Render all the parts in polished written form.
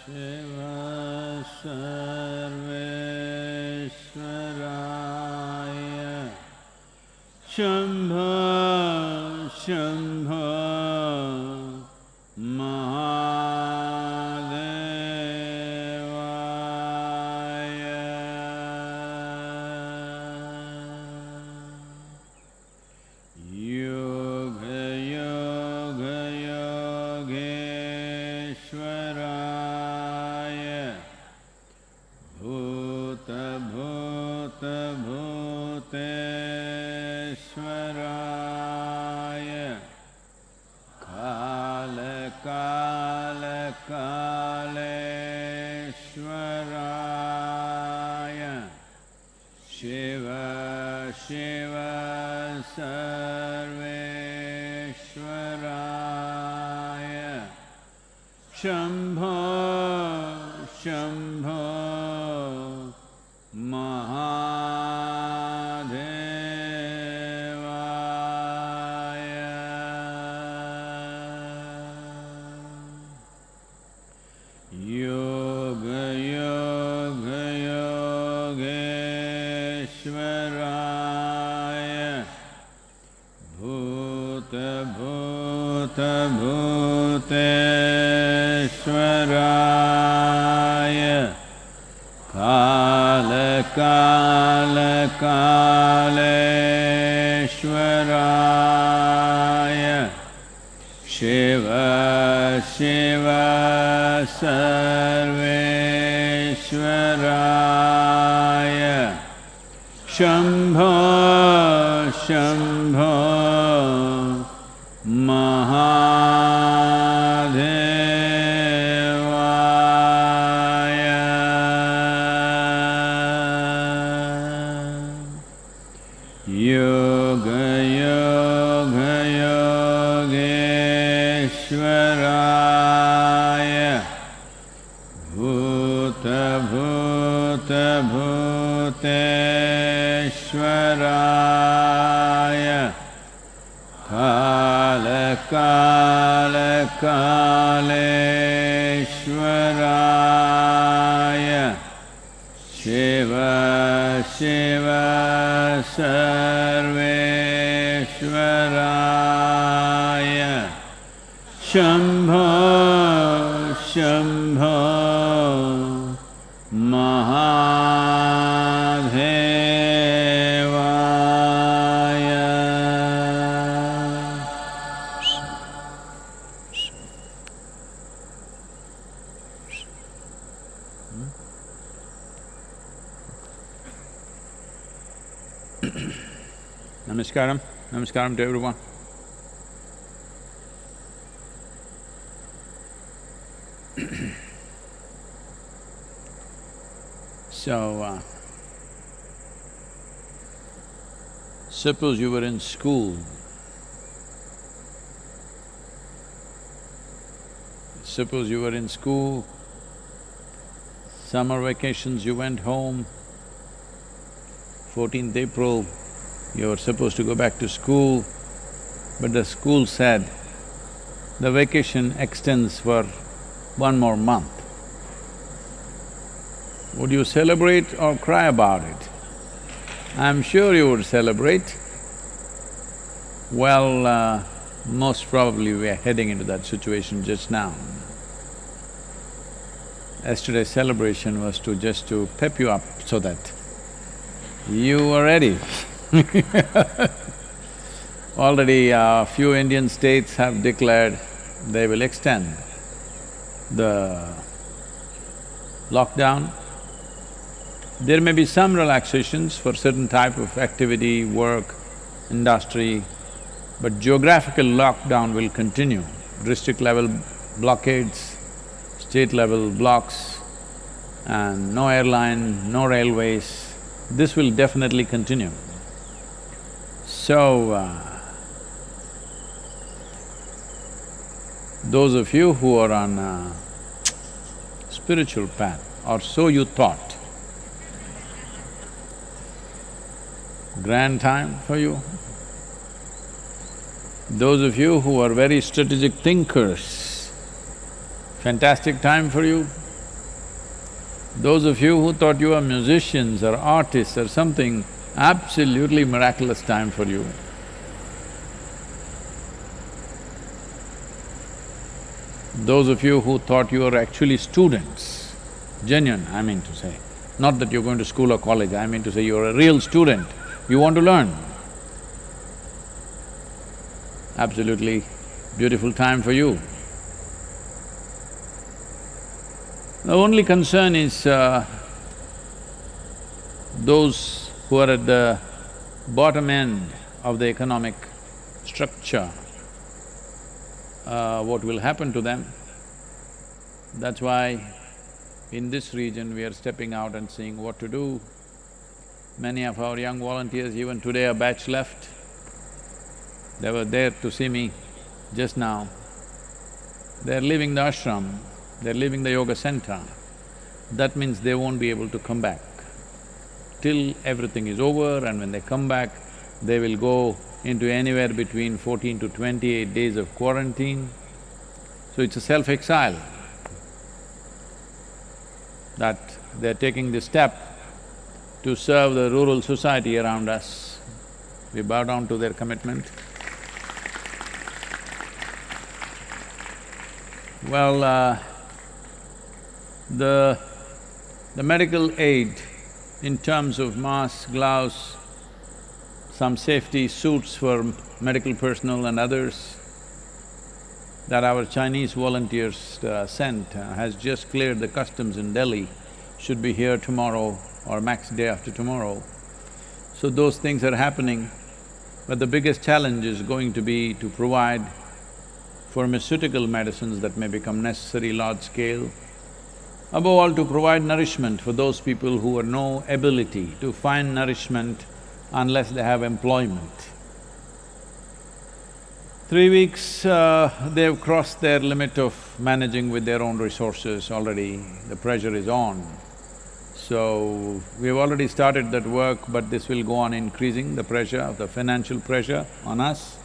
सर्वेश्वराय शम्भो शम्भो महादेवाय। योग योग योगेश्वराय भूत भूत भूतेश्वराय काल काल कालेश्वराय शिव शिव सर्वेश्वराय शम्भो शम्भो महादेवाय। योग योग योगेश्वराय भूत भूत भूतेश्वराय काल काल कालेश्वराय शिव शिव सर्वेश्वराय शम्भो शम्भो महादेवाय। योग योग योगेश्वराय भूत भूत भूतेश्वराय काल काल कालेश्वराय शिव शिव सर्वेश्वराय शम्भो शम्भो महादेवाय। Namaskaram, namaskaram to everyone. So, suppose you were in school. Suppose you were in school, summer vacations, you went home, 14th April, you were supposed to go back to school, but the school said, the vacation extends for one more month. Would you celebrate or cry about it? I'm sure you would celebrate. Well, most probably we are heading into that situation just now. Yesterday's celebration was just to pep you up so that you are ready. Already a few Indian states have declared they will extend the lockdown. There may be some relaxations for certain type of activity, work, industry, but geographical lockdown will continue. District level blockades, state level blocks, and no airline, no railways, this will definitely continue. So, those of you who are on a spiritual path, or so you thought, grand time for you. Those of you who are very strategic thinkers, fantastic time for you. Those of you who thought you were musicians or artists or something, absolutely miraculous time for you. Those of you who thought you were actually students, genuine, I mean to say, not that you're going to school or college, I mean to say you're a real student, you want to learn. Absolutely beautiful time for you. The only concern is those who are at the bottom end of the economic structure, what will happen to them. That's why in this region we are stepping out and seeing what to do. Many of our young volunteers, even today a batch left, they were there to see me just now. They're leaving the ashram, they're leaving the yoga center. That means they won't be able to come back. Till everything is over, and when they come back, they will go into anywhere between 14 to 28 days of quarantine. So it's a self-exile that they're taking this step to serve the rural society around us. We bow down to their commitment. Well, the medical aid in terms of masks, gloves, some safety suits for medical personnel and others that our Chinese volunteers sent has just cleared the customs in Delhi, should be here tomorrow or max day after tomorrow. So those things are happening, but the biggest challenge is going to be to provide pharmaceutical medicines that may become necessary large scale. Above all, to provide nourishment for those people who have no ability to find nourishment unless they have employment. 3 weeks, they've crossed their limit of managing with their own resources already, the pressure is on. So, we've already started that work, but this will go on increasing, the pressure, the financial pressure on us.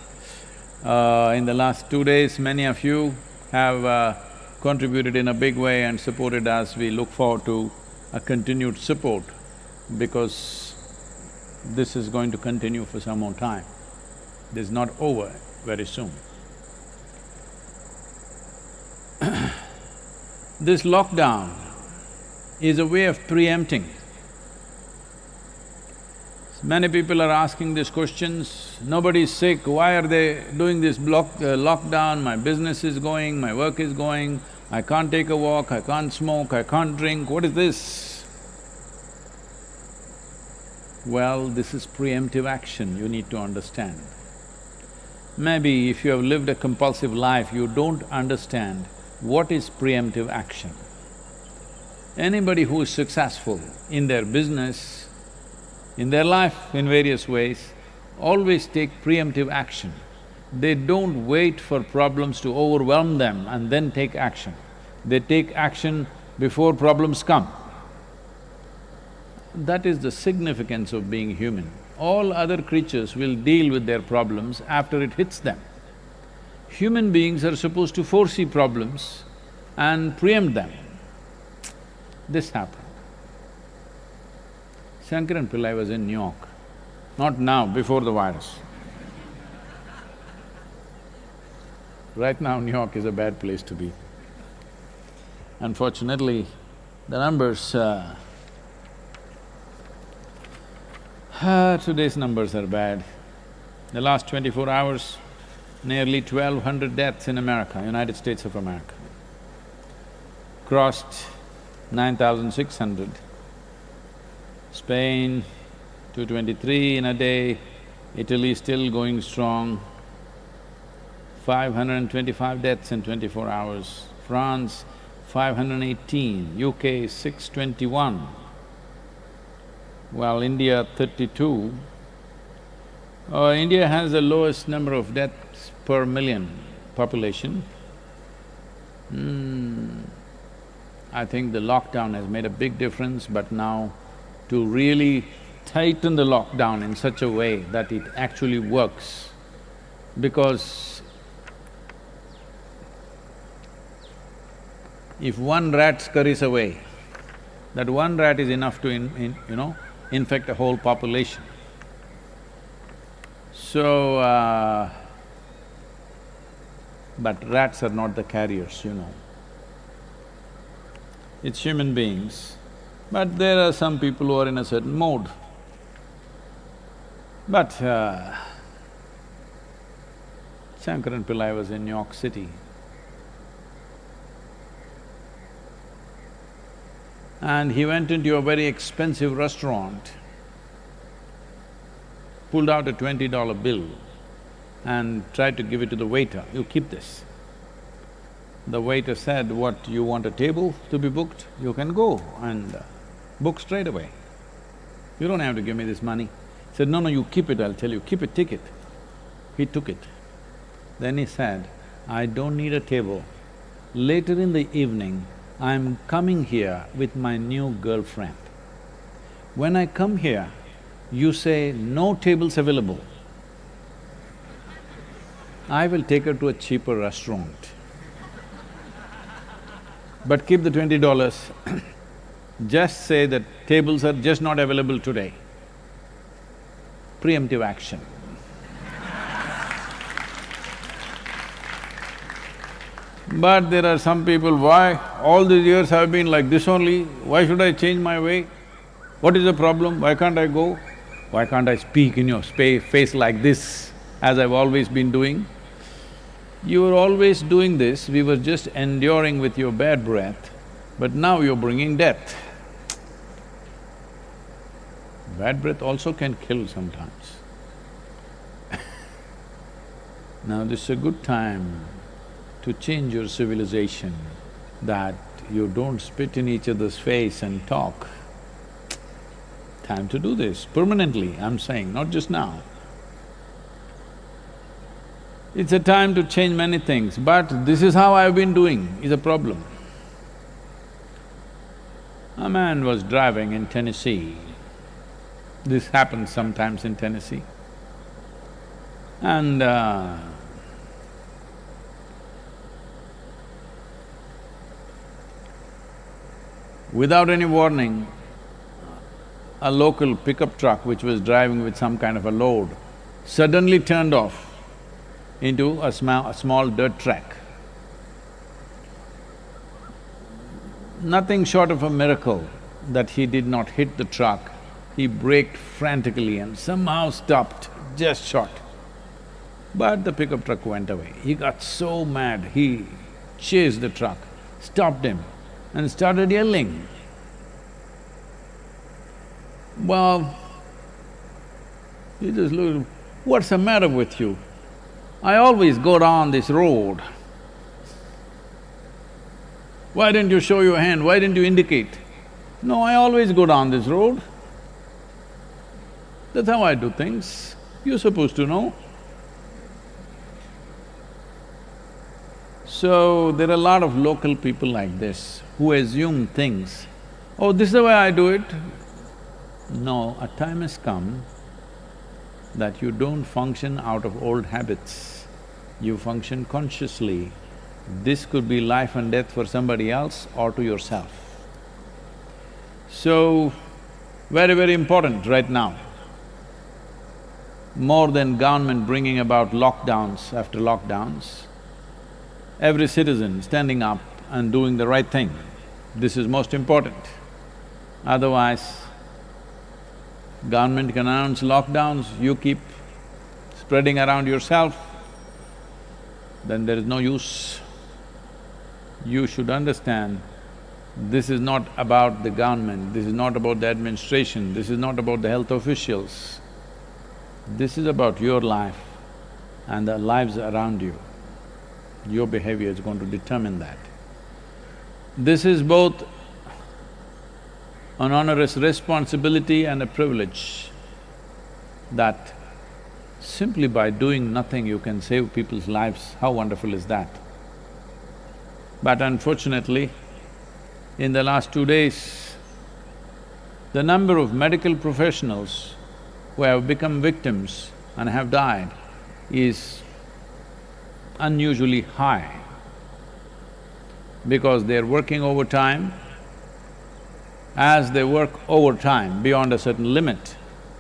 In the last 2 days, many of you have contributed in a big way and supported us. We look forward to a continued support because this is going to continue for some more time. This is not over very soon. This lockdown is a way of preempting. Many people are asking these questions, nobody is sick, why are they doing this lockdown? My business is going, my work is going, I can't take a walk, I can't smoke, I can't drink, what is this? Well, this is preemptive action, you need to understand. Maybe if you have lived a compulsive life, you don't understand what is preemptive action. Anybody who is successful in their business, in their life in various ways, always take preemptive action. They don't wait for problems to overwhelm them and then take action. They take action before problems come. That is the significance of being human. All other creatures will deal with their problems after it hits them. Human beings are supposed to foresee problems and preempt them. This happened. Shankaran Pillai was in New York, not now, before the virus. Right now, New York is a bad place to be. Unfortunately, the numbers… today's numbers are bad. The last 24 hours, nearly 1,200 deaths in America, United States of America. Crossed 9,600. Spain, 223 in a day. Italy still going strong. 525 deaths in 24 hours. France, 518. UK, 621. While India, 32. India has the lowest number of deaths per million population. I think the lockdown has made a big difference, but now to really tighten the lockdown in such a way that it actually works, because if one rat scurries away, That one rat is enough to infect a whole population. So, but rats are not the carriers, It's human beings. But there are some people who are in a certain mode. But Shankaran Pillai was in New York City. And he went into a very expensive restaurant, pulled out a $20 bill and tried to give it to the waiter, "You keep this." The waiter said, "What, you want a table to be booked? You can go and book straight away. You don't have to give me this money." He said, "No, you keep it, I'll tell you, keep it, take it." He took it. Then he said, "I don't need a table. Later in the evening, I'm coming here with my new girlfriend. When I come here, you say, 'No tables available.' I will take her to a cheaper restaurant. But keep the $20. Just say that tables are just not available today." Preemptive action. But there are some people, "Why? All these years I've been like this only, why should I change my way? What is the problem? Why can't I go? Why can't I speak in your face like this, as I've always been doing?" You were always doing this, we were just enduring with your bad breath, but now you're bringing death. Bad breath also can kill sometimes. Now this is a good time to change your civilization, that you don't spit in each other's face and talk. Time to do this permanently, I'm saying, not just now. It's a time to change many things, but this is how I've been doing is a problem. A man was driving in Tennessee. This happens sometimes in Tennessee. And without any warning, a local pickup truck which was driving with some kind of a load suddenly turned off into a small dirt track. Nothing short of a miracle that he did not hit the truck. He braked frantically and somehow stopped, just short. But the pickup truck went away. He got so mad, he chased the truck, stopped him and started yelling. Well, he just looked, "What's the matter with you? I always go down this road. Why didn't you show your hand? Why didn't you indicate?" "No, I always go down this road. That's how I do things. You're supposed to know." So, there are a lot of local people like this who assume things, "Oh, this is the way I do it." No, a time has come that you don't function out of old habits, you function consciously. This could be life and death for somebody else or to yourself. So, very, very important right now. More than government bringing about lockdowns after lockdowns, every citizen standing up and doing the right thing, this is most important. Otherwise, government can announce lockdowns, you keep spreading around yourself, then there is no use. You should understand, this is not about the government, this is not about the administration, this is not about the health officials. This is about your life and the lives around you. Your behavior is going to determine that. This is both an onerous responsibility and a privilege, that simply by doing nothing you can save people's lives. How wonderful is that? But unfortunately, in the last 2 days, the number of medical professionals who have become victims and have died is unusually high, because they're working overtime as they work overtime beyond a certain limit,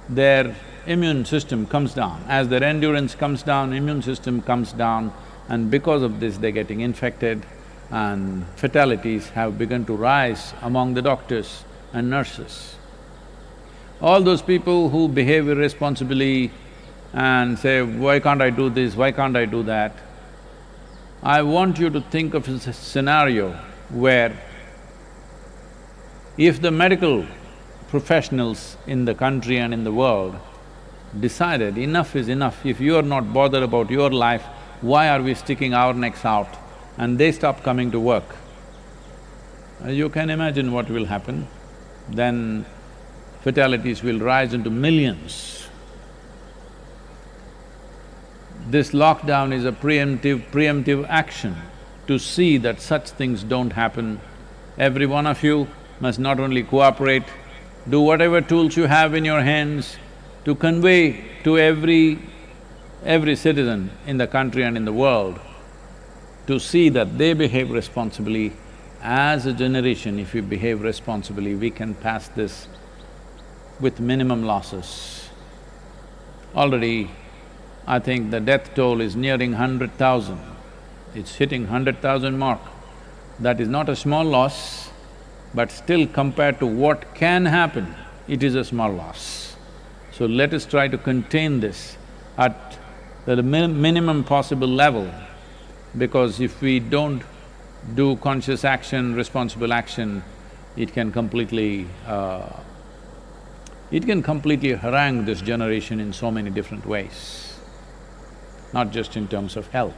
their immune system comes down. As their endurance comes down, immune system comes down, and because of this they're getting infected, and fatalities have begun to rise among the doctors and nurses. All those people who behave irresponsibly and say, why can't I do this, why can't I do that? I want you to think of a scenario where if the medical professionals in the country and in the world decided enough is enough, if you are not bothered about your life, why are we sticking our necks out? And they stop coming to work. You can imagine what will happen. Then fatalities will rise into millions. This lockdown is a preemptive action to see that such things don't happen. Every one of you must not only cooperate, do whatever tools you have in your hands to convey to every citizen in the country and in the world to see that they behave responsibly. As a generation, if we behave responsibly, we can pass this with minimum losses. Already, I think the death toll is nearing 100,000. It's hitting 100,000 mark. That is not a small loss, but still compared to what can happen, it is a small loss. So let us try to contain this at the minimum possible level, because if we don't do conscious action, responsible action, it can completely harangue this generation in so many different ways. Not just in terms of health,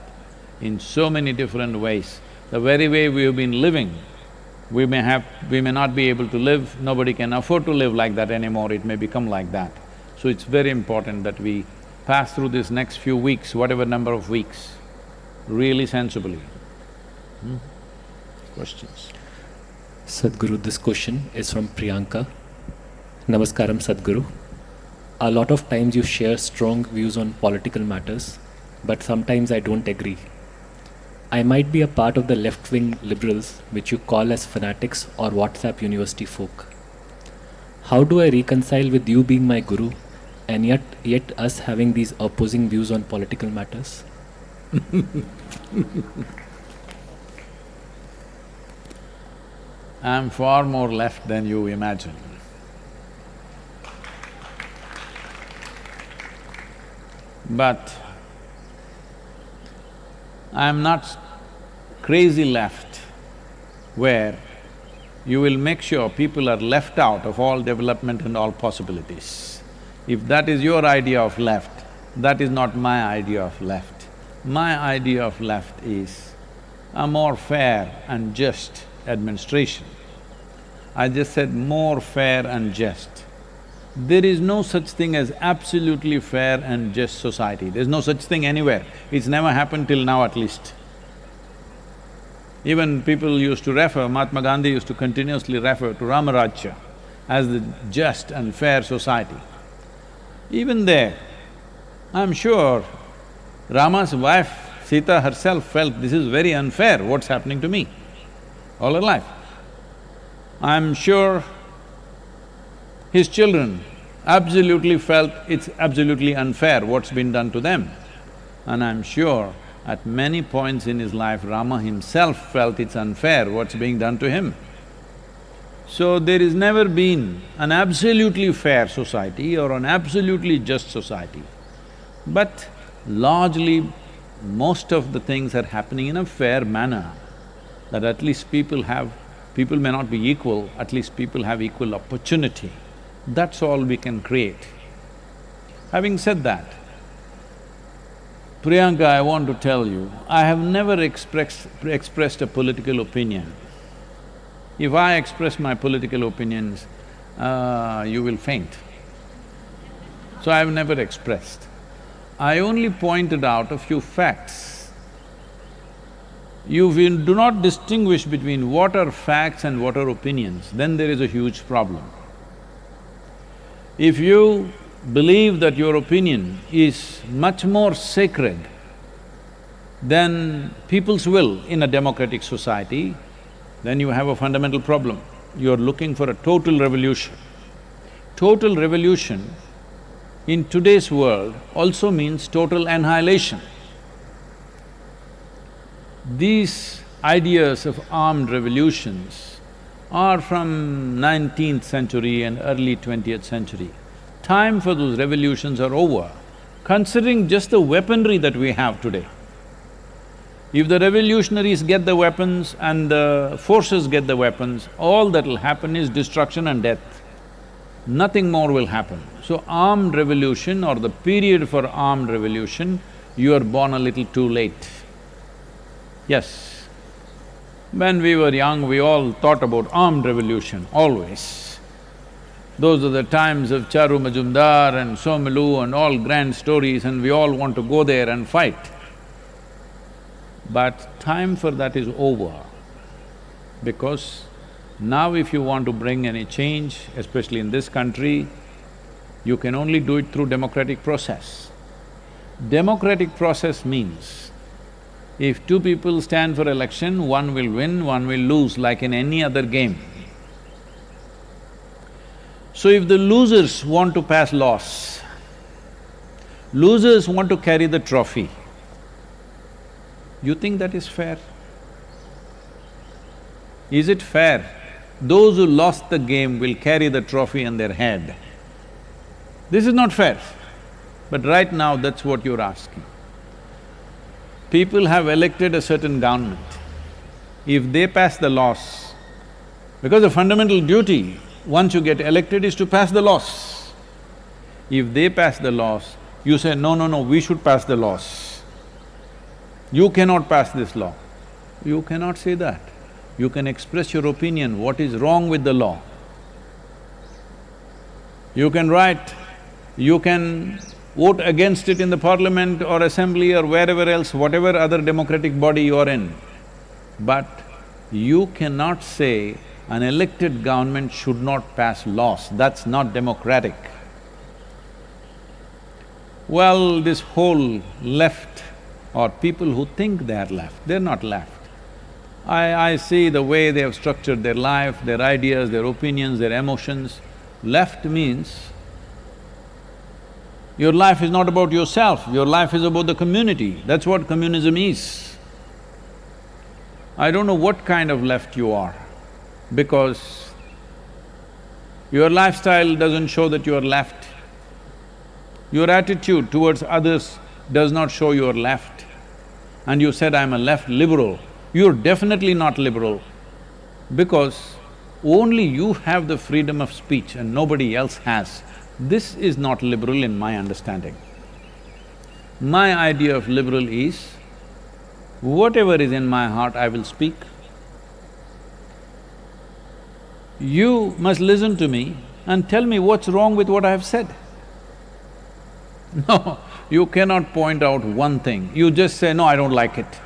in so many different ways. The very way we have been living, we may not be able to live, nobody can afford to live like that anymore, it may become like that. So it's very important that we pass through this next few weeks, whatever number of weeks, really sensibly. Questions? Sadhguru, this question is from Priyanka. Namaskaram, Sadhguru. A lot of times you share strong views on political matters, but sometimes I don't agree. I might be a part of the left-wing liberals, which you call as fanatics or WhatsApp university folk. How do I reconcile with you being my guru and yet us having these opposing views on political matters? I'm far more left than you imagine. But I'm not crazy left, where you will make sure people are left out of all development and all possibilities. If that is your idea of left, that is not my idea of left. My idea of left is a more fair and just administration. I just said more fair and just. There is no such thing as absolutely fair and just society. There's no such thing anywhere. It's never happened till now at least. Even people used to refer, Mahatma Gandhi used to continuously refer to Ramarajya as the just and fair society. Even there, I'm sure Rama's wife, Sita herself felt this is very unfair, what's happening to me all her life. I'm sure his children absolutely felt it's absolutely unfair what's been done to them. And I'm sure at many points in his life, Rama himself felt it's unfair what's being done to him. So there is never been an absolutely fair society or an absolutely just society. But largely, most of the things are happening in a fair manner, that at least people may not be equal, at least people have equal opportunity. That's all we can create. Having said that, Priyanka, I want to tell you, I have never expressed a political opinion. If I express my political opinions, you will faint. So I have never expressed. I only pointed out a few facts. If you do not distinguish between what are facts and what are opinions, then there is a huge problem. If you believe that your opinion is much more sacred than people's will in a democratic society, then you have a fundamental problem. you're looking for a total revolution. Total revolution in today's world also means total annihilation. These ideas of armed revolutions are from 19th century and early 20th century. Time for those revolutions are over, considering just the weaponry that we have today. If the revolutionaries get the weapons and the forces get the weapons, all that'll happen is destruction and death. Nothing more will happen. So armed revolution or the period for armed revolution, you are born a little too late. Yes, when we were young, we all thought about armed revolution, always. Those are the times of Charu Majumdar and Somalu and all grand stories, and we all want to go there and fight. But time for that is over, because now if you want to bring any change, especially in this country, you can only do it through democratic process. Democratic process means, if two people stand for election, one will win, one will lose, like in any other game. So if the losers want to pass laws, losers want to carry the trophy, you think that is fair? Is it fair? Those who lost the game will carry the trophy on their head. This is not fair. But right now, that's what you're asking. People have elected a certain government. If they pass the laws, because the fundamental duty, once you get elected, is to pass the laws. If they pass the laws, you say, no, no, no, we should pass the laws. You cannot pass this law. You cannot say that. You can express your opinion, what is wrong with the law. You can write, you can vote against it in the parliament or assembly or wherever else, whatever other democratic body you are in. But you cannot say an elected government should not pass laws, that's not democratic. Well, this whole left or people who think they are left, they're not left. I see the way they have structured their life, their ideas, their opinions, their emotions. Left means your life is not about yourself, your life is about the community. That's what communism is. I don't know what kind of left you are, because your lifestyle doesn't show that you are left. Your attitude towards others does not show you are left. And you said, I'm a left liberal. You're definitely not liberal, because only you have the freedom of speech and nobody else has. This is not liberal in my understanding. My idea of liberal is, whatever is in my heart, I will speak. You must listen to me and tell me what's wrong with what I have said. No, you cannot point out one thing, you just say, no, I don't like it.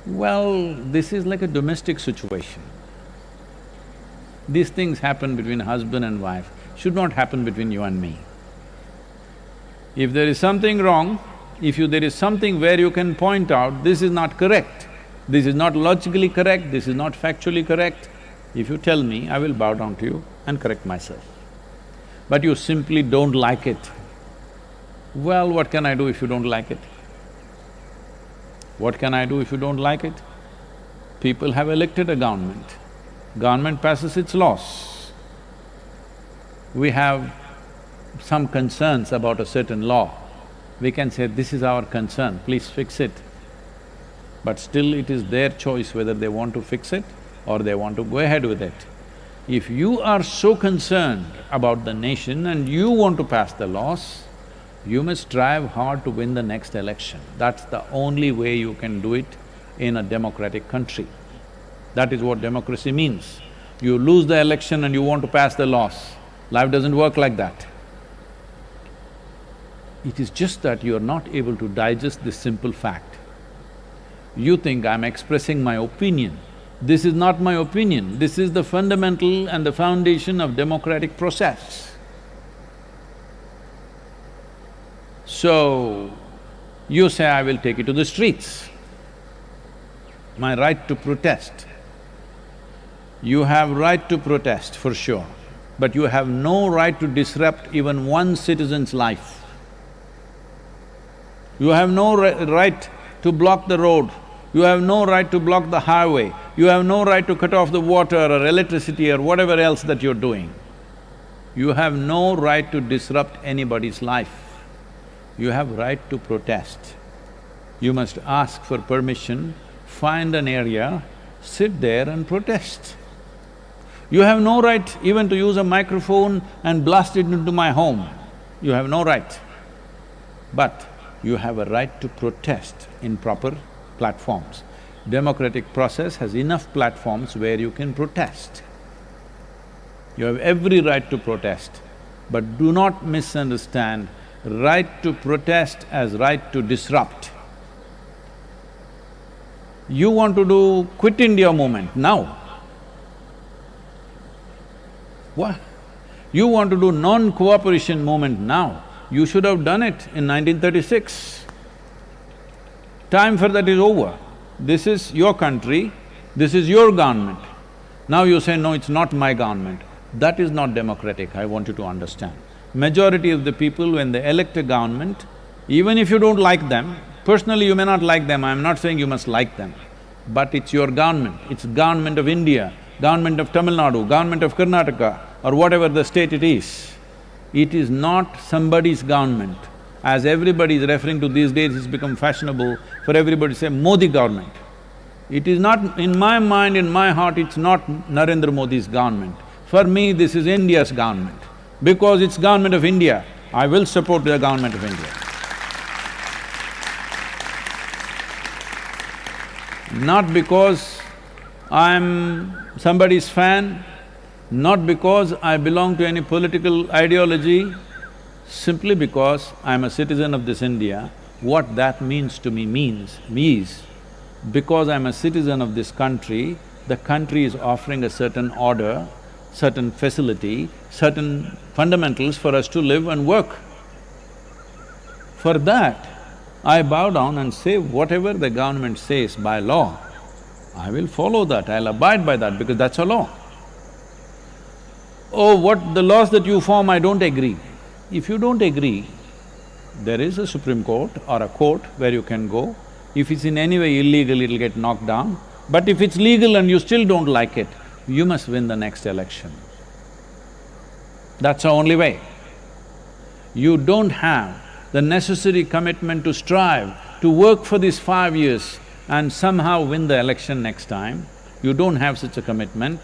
Well, this is like a domestic situation. These things happen between husband and wife, should not happen between you and me. If there is something wrong, there is something where you can point out, this is not correct, this is not logically correct, this is not factually correct, if you tell me, I will bow down to you and correct myself. But you simply don't like it. Well, what can I do if you don't like it? What can I do if you don't like it? People have elected a government. Government passes its laws. We have some concerns about a certain law. We can say, this is our concern, please fix it. But still it is their choice whether they want to fix it or they want to go ahead with it. If you are so concerned about the nation and you want to pass the laws, you must strive hard to win the next election. That's the only way you can do it in a democratic country. That is what democracy means. You lose the election and you want to pass the laws. Life doesn't work like that. It is just that you are not able to digest this simple fact. You think, I'm expressing my opinion. This is not my opinion, this is the fundamental and the foundation of democratic process. So, you say, I will take it to the streets. My right to protest. You have right to protest, for sure, but you have no right to disrupt even one citizen's life. You have no right to block the road. You have no right to block the highway. You have no right to cut off the water or electricity or whatever else that you're doing. You have no right to disrupt anybody's life. You have right to protest. You must ask for permission, find an area, sit there and protest. You have no right even to use a microphone and blast it into my home. You have no right. But you have a right to protest in proper platforms. Democratic process has enough platforms where you can protest. You have every right to protest, but do not misunderstand right to protest as right to disrupt. You want to do Quit India movement now. What? You want to do non-cooperation movement now. You should have done it in 1936. Time for that is over. This is your country, this is your government. Now you say, no, it's not my government. That is not democratic, I want you to understand. Majority of the people, when they elect a government, even if you don't like them, personally you may not like them, I'm not saying you must like them, but it's your government, it's government of India, government of Tamil Nadu, government of Karnataka, or whatever the state it is. It is not somebody's government. As everybody is referring to these days, it's become fashionable for everybody to say Modi government. It is not… in my mind, in my heart, it's not Narendra Modi's government. For me, this is India's government. Because it's government of India, I will support the government of India. Not because I'm somebody's fan, not because I belong to any political ideology, simply because I'm a citizen of this India. What that means to me is, because I'm a citizen of this country, the country is offering a certain order, certain facility, certain fundamentals for us to live and work. For that, I bow down and say whatever the government says by law, I will follow that, I'll abide by that because that's a law. Oh, what the laws that you form, I don't agree. If you don't agree, there is a Supreme Court or a court where you can go. If it's in any way illegal, it'll get knocked down. But if it's legal and you still don't like it, you must win the next election. That's the only way. You don't have the necessary commitment to strive, to work for these 5 years and somehow win the election next time. You don't have such a commitment.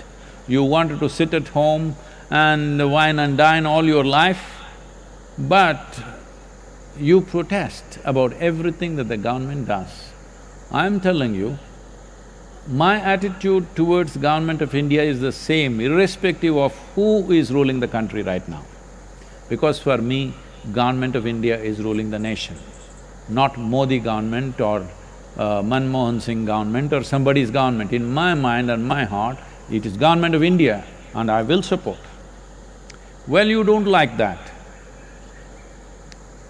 You wanted to sit at home and wine and dine all your life, but you protest about everything that the government does. I'm telling you, my attitude towards government of India is the same, irrespective of who is ruling the country right now. Because for me, government of India is ruling the nation, not Modi government or Manmohan Singh government or somebody's government. In my mind and my heart, it is government of India and I will support. Well, you don't like that.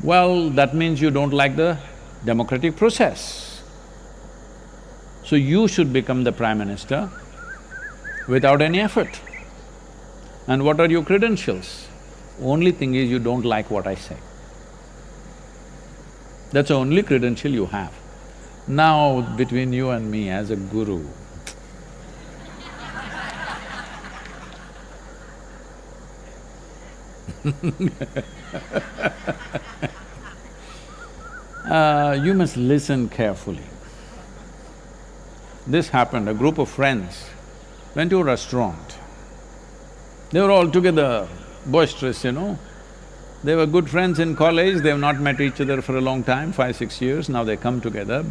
Well, that means you don't like the democratic process. So you should become the Prime Minister without any effort. And what are your credentials? Only thing is you don't like what I say. That's the only credential you have. Now, between you and me as a guru, you must listen carefully. This happened, a group of friends went to a restaurant. They were all together, boisterous, you know. They were good friends in college, they have not met each other for a long time, 5-6 years, now they come together,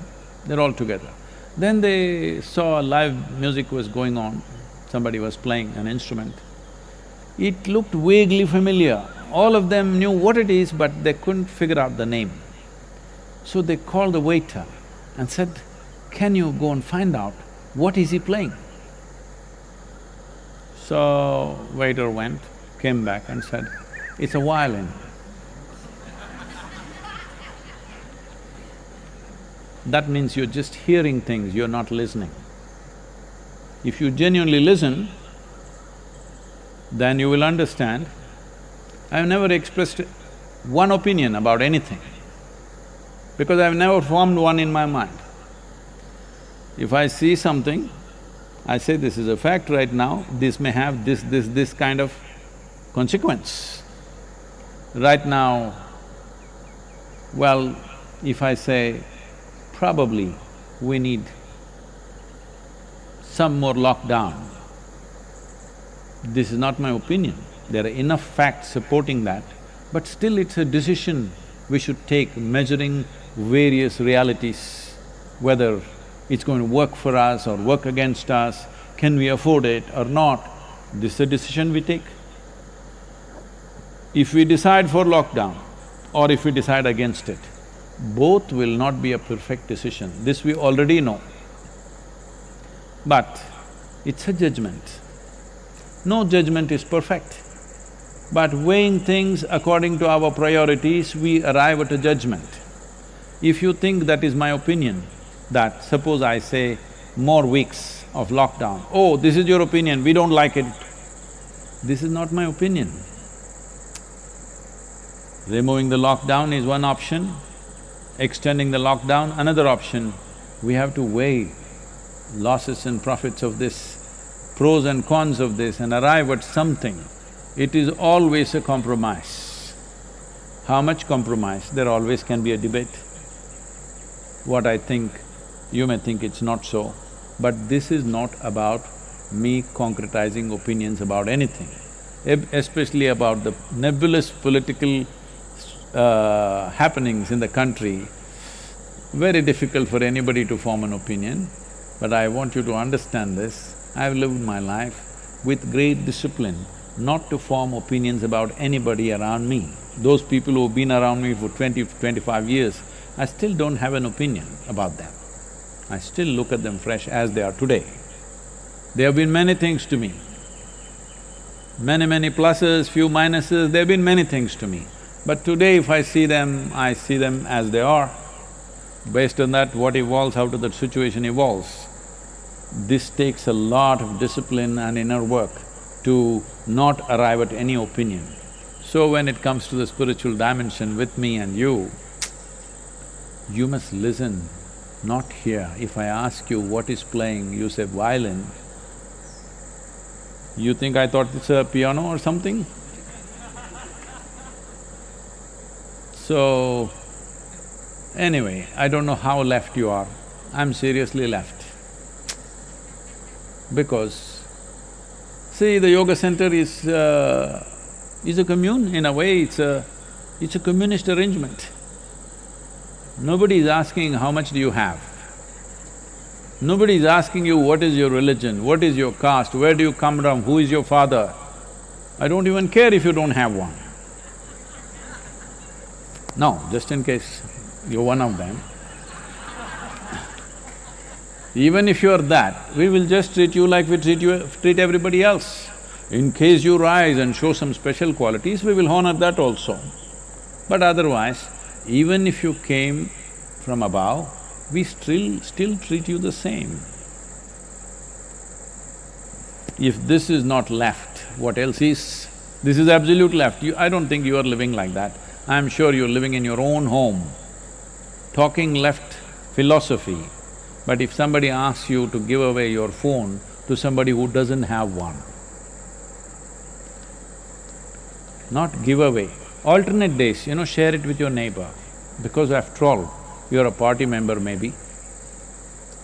they're all together. Then they saw live music was going on, somebody was playing an instrument. It looked vaguely familiar. All of them knew what it is, but they couldn't figure out the name. So they called the waiter and said, "Can you go and find out what is he playing?" So waiter went, came back and said, "It's a violin." That means you're just hearing things, you're not listening. If you genuinely listen, then you will understand I've never expressed one opinion about anything because I've never formed one in my mind. If I see something, I say this is a fact right now, this may have this kind of consequence. Right now, well, if I say probably we need some more lockdown, this is not my opinion. There are enough facts supporting that, but still it's a decision we should take measuring various realities, whether it's going to work for us or work against us, can we afford it or not, this is a decision we take. If we decide for lockdown or if we decide against it, both will not be a perfect decision, this we already know. But it's a judgment. No judgment is perfect. But weighing things according to our priorities, we arrive at a judgment. If you think that is my opinion, that suppose I say more weeks of lockdown, oh, this is your opinion, we don't like it. This is not my opinion. Removing the lockdown is one option, extending the lockdown another option. We have to weigh losses and profits of this, pros and cons of this and arrive at something. It is always a compromise. How much compromise? There always can be a debate. What I think, you may think it's not so, but this is not about me concretizing opinions about anything, especially about the nebulous political happenings in the country. Very difficult for anybody to form an opinion, but I want you to understand this. I've lived my life with great discipline not to form opinions about anybody around me. Those people who've been around me for 20–25 years, I still don't have an opinion about them. I still look at them fresh as they are today. They have been many things to me. Many pluses, few minuses, there have been many things to me. But today if I see them as they are. Based on that, what evolves out of that situation evolves. This takes a lot of discipline and inner work to not arrive at any opinion. So when it comes to the spiritual dimension with me and you must listen, not hear. If I ask you what is playing, you say violin, you think I thought it's a piano or something? So, anyway, I don't know how left you are, I'm seriously left. Because, see, the yoga center is a commune, in a way it's a communist arrangement. Nobody is asking how much do you have. Nobody is asking you what is your religion, what is your caste, where do you come from, who is your father. I don't even care if you don't have one. No, just in case you're one of them. Even if you're that, we will just treat you like we treat everybody else. In case you rise and show some special qualities, we will honor that also. But otherwise, even if you came from above, we still treat you the same. If this is not left, what else is? This is absolute left. I don't think you are living like that. I'm sure you're living in your own home, talking left philosophy. But if somebody asks you to give away your phone to somebody who doesn't have one, not give away, alternate days, share it with your neighbor, because after all, you're a party member maybe.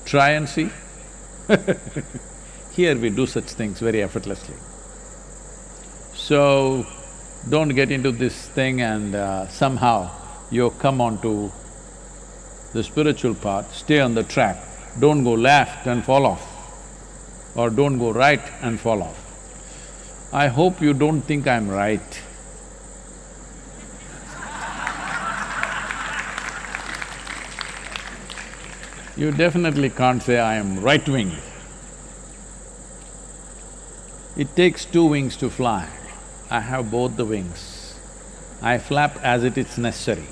Try and see. Here we do such things very effortlessly. So, don't get into this thing and somehow you come onto the spiritual path, stay on the track. Don't go left and fall off, or don't go right and fall off. I hope you don't think I'm right. You definitely can't say I am right-wing. It takes two wings to fly. I have both the wings. I flap as it is necessary.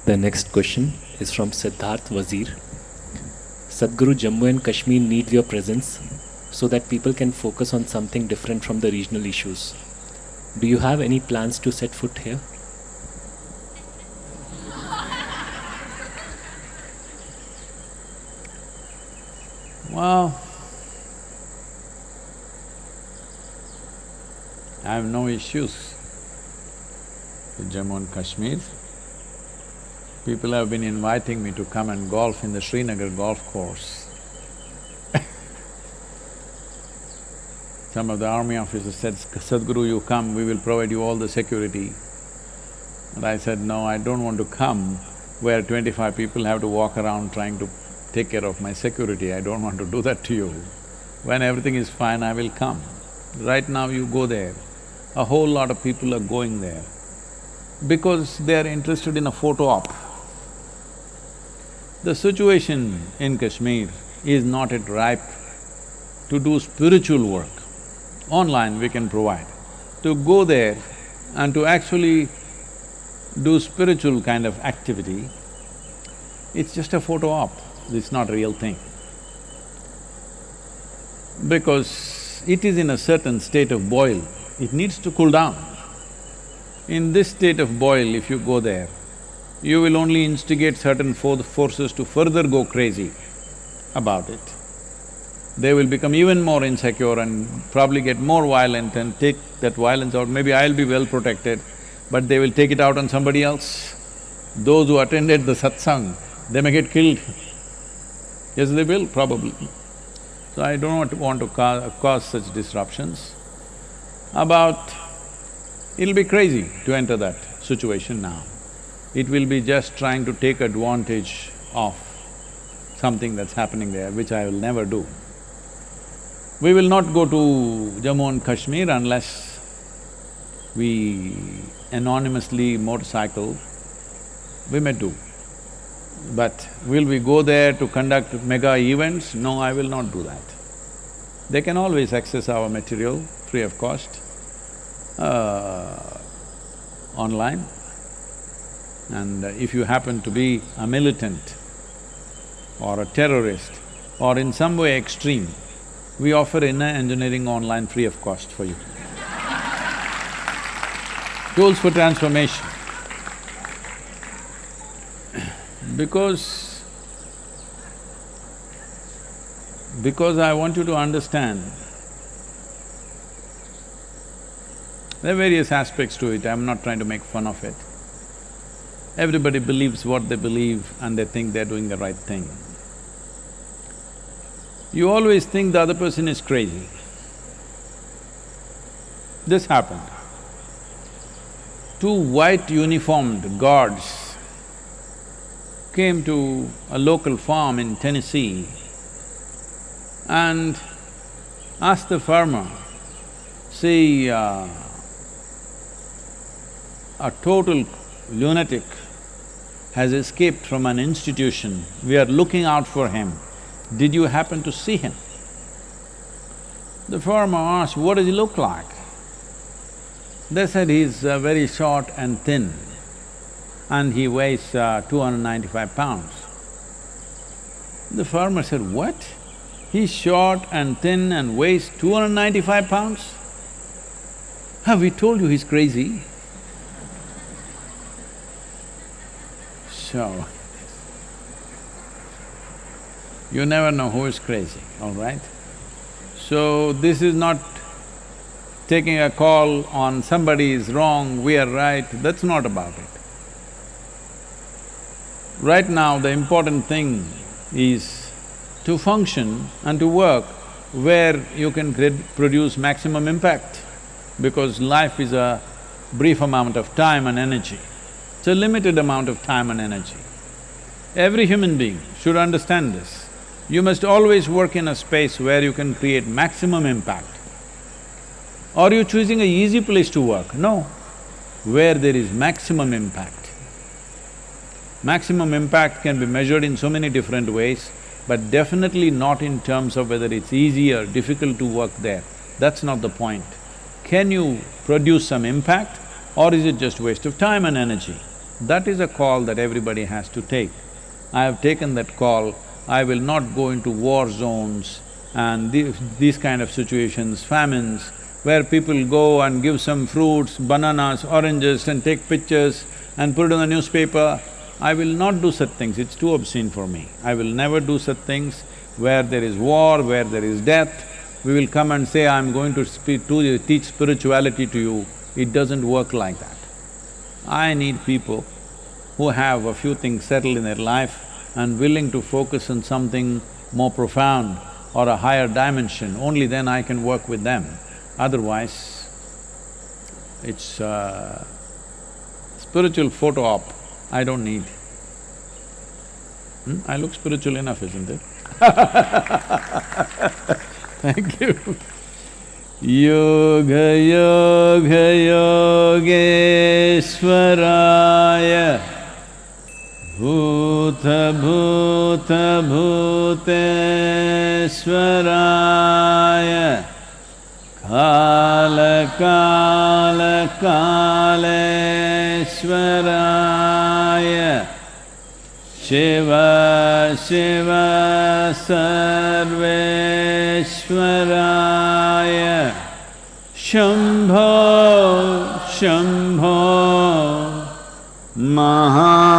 The next question is from Siddharth Wazir. Sadhguru, Jammu and Kashmir need your presence so that people can focus on something different from the regional issues. Do you have any plans to set foot here? Well, I have no issues with Jammu and Kashmir. People have been inviting me to come and golf in the Srinagar golf course. Some of the army officers said, Sadhguru, you come, we will provide you all the security. And I said, no, I don't want to come where 25 people have to walk around trying to take care of my security. I don't want to do that to you. When everything is fine, I will come. Right now you go there, a whole lot of people are going there because they are interested in a photo op. The situation in Kashmir is not yet ripe to do spiritual work. Online we can provide. To go there and to actually do spiritual kind of activity, it's just a photo op, it's not a real thing. Because it is in a certain state of boil, it needs to cool down. In this state of boil, if you go there, you will only instigate certain forces to further go crazy about it. They will become even more insecure and probably get more violent and take that violence out. Maybe I'll be well protected, but they will take it out on somebody else. Those who attended the satsang, they may get killed. Yes, they will, probably. So I don't want to cause such disruptions. It'll be crazy to enter that situation now. It will be just trying to take advantage of something that's happening there, which I will never do. We will not go to Jammu and Kashmir unless we anonymously motorcycle, we may do. But will we go there to conduct mega events? No, I will not do that. They can always access our material free of cost online. And if you happen to be a militant or a terrorist or in some way extreme, we offer inner engineering online free of cost for you. Tools for transformation. Because I want you to understand, there are various aspects to it, I'm not trying to make fun of it. Everybody believes what they believe and they think they're doing the right thing. You always think the other person is crazy. This happened. Two white uniformed guards came to a local farm in Tennessee and asked the farmer, see, a total lunatic has escaped from an institution, we are looking out for him. Did you happen to see him? The farmer asked, what does he look like? They said he's very short and thin and he weighs 295 pounds. The farmer said, what? He's short and thin and weighs 295 pounds? Have we told you he's crazy? So, you never know who is crazy, all right? So, this is not taking a call on somebody is wrong, we are right, that's not about it. Right now, the important thing is to function and to work where you can produce maximum impact, because life is a brief amount of time and energy. It's a limited amount of time and energy. Every human being should understand this. You must always work in a space where you can create maximum impact. Are you choosing an easy place to work? No, where there is maximum impact. Maximum impact can be measured in so many different ways, but definitely not in terms of whether it's easy or difficult to work there. That's not the point. Can you produce some impact or is it just waste of time and energy? That is a call that everybody has to take. I have taken that call. I will not go into war zones and these kind of situations, famines, where people go and give some fruits, bananas, oranges and take pictures and put it in the newspaper. I will not do such things, it's too obscene for me. I will never do such things where there is war, where there is death. We will come and say, I'm going to teach spirituality to you. It doesn't work like that. I need people who have a few things settled in their life and willing to focus on something more profound or a higher dimension. Only then I can work with them. Otherwise, it's a spiritual photo op I don't need. I look spiritual enough, isn't it? Thank you. Yoga Yoga Yogeshwaraya Bhuta Bhuta Bhuteshwaraya Kala Kala Kaleshwaraya Shiva Shiva Sarveshwaraya Shambho Shambho Maha